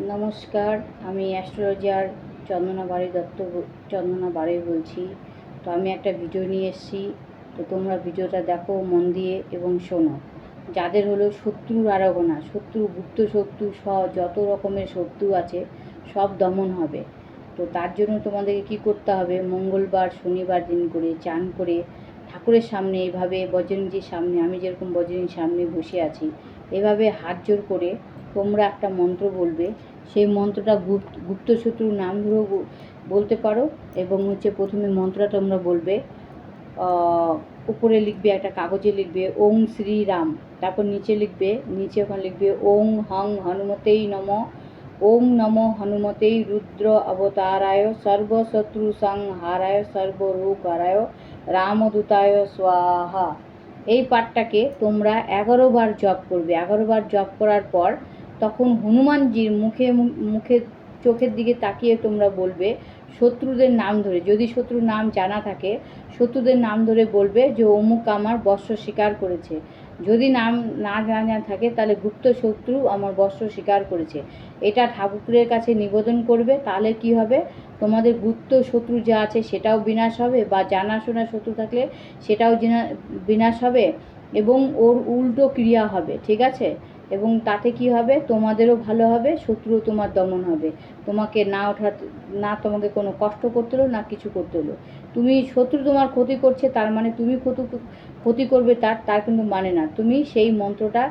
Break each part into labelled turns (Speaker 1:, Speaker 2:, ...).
Speaker 1: নমস্কার, আমি অ্যাস্ট্রোলজার চন্দনা বাড়ই বলছি। তো আমি একটা ভিডিও নিয়ে এসেছি। তো তোমরা ভিডিওটা দেখো মন দিয়ে এবং শোনো। যাদের হলো শত্রুর আরাধনা, শত্রু, গুপ্ত শত্রু, যত রকমের শত্রু আছে সব দমন হবে। তো তার জন্য তোমাদেরকে কী করতে হবে, মঙ্গলবার শনিবার দিন করে চান করে ঠাকুরের সামনে এইভাবে বজরঙ্গীর সামনে, আমি যেরকম বজরঙ্গীর সামনে বসে আছি, এভাবে হাত জোড় করে তোমরা একটা মন্ত্র বলবে। সেই মন্ত্রটা গুপ্ত শত্রুর নাম ধরেও বলতে পারো। এবং প্রথমে মন্ত্রটা তোমরা বলবে, উপরে লিখবে, একটা কাগজে লিখবে ওং শ্রী রাম, তারপর নিচে ওখানে লিখবে ওং হং হনুমতেই নম, ওং নমো হনুমতেই রুদ্র অবতারায় সর্বশত্রু সংহারায় সর্বরোগ হারায় রামদূতায় স্বাহা। এই পাঠটাকে তোমরা 11 বার জপ করবে। 11 বার জপ করার পর তখন হনুমানজির মুখে চোখের দিকে তাকিয়ে তোমরা বলবে শত্রুদের নাম ধরে, যদি শত্রুর নাম জানা থাকে শত্রুদের নাম ধরে বলবে যে অমুক আমার বস্ত্র স্বীকার করেছে। যদি নাম না জানা থাকে তাহলে গুপ্ত শত্রু আমার বস্ত্র স্বীকার করেছে। এটা ঠাকুরের কাছে নিবেদন করবে। তাহলে কি হবে, তোমাদের গুপ্ত শত্রু যা আছে সেটাও বিনাশ হবে, বা জানাশোনা শত্রু থাকলে সেটাও বিনাশ হবে, এবং ওর উল্টো ক্রিয়া হবে। ঠিক আছে? এবং তাতে কি হবে, তোমাদেরও ভালো হবে, শত্রুও তোমার দমন হবে। তোমাকে তোমাকে কোনো কষ্ট করতে হলো না, কিছু করতে হলো। তুমি শত্রু তোমার ক্ষতি করছে, তার মানে তুমি ক্ষতি করবে তার কিন্তু মানে না। তুমি সেই মন্ত্রটা,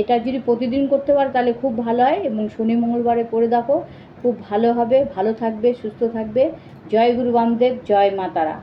Speaker 1: এটা যদি প্রতিদিন করতে পারো তাহলে খুব ভালো হয়, এবং শনি মঙ্গলবারে করে দেখো, খুব ভালো হবে, ভালো থাকবে, সুস্থ থাকবে। জয় গুরু বামদেব, জয় মা তারা।